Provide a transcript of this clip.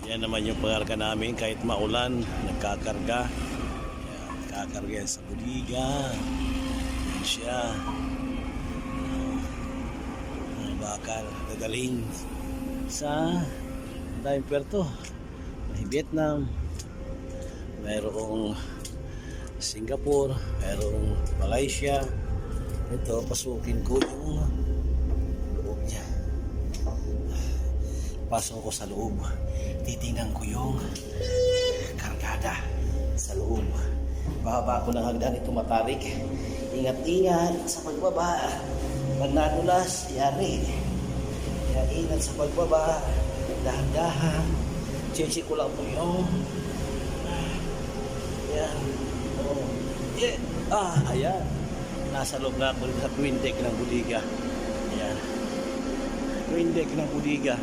Yan naman yung pangarga namin kahit maulan, nagkakarga. Yan, nagkakarga yan sa buliga. Yan siya. Mga bakal dadalhin sa daming puerto. May Vietnam, mayroong Singapore, mayroong Malaysia. Ito, pasukin ko yung loob niya. Pasok ko sa loob, titingnan ko yung kargada sa loob. Bababa ko ng hagdan, ito matarik. Ingat-ingat sa pagbaba. Pag nadulas, yari. Kaya ingat sa pagbaba. Dahan-dahan. Cheche ko lang po yung ayan. Oh. Yeah. Ayan. Nasa loob na ako sa twin deck ng budiga. Ayan. Twin deck ng budiga.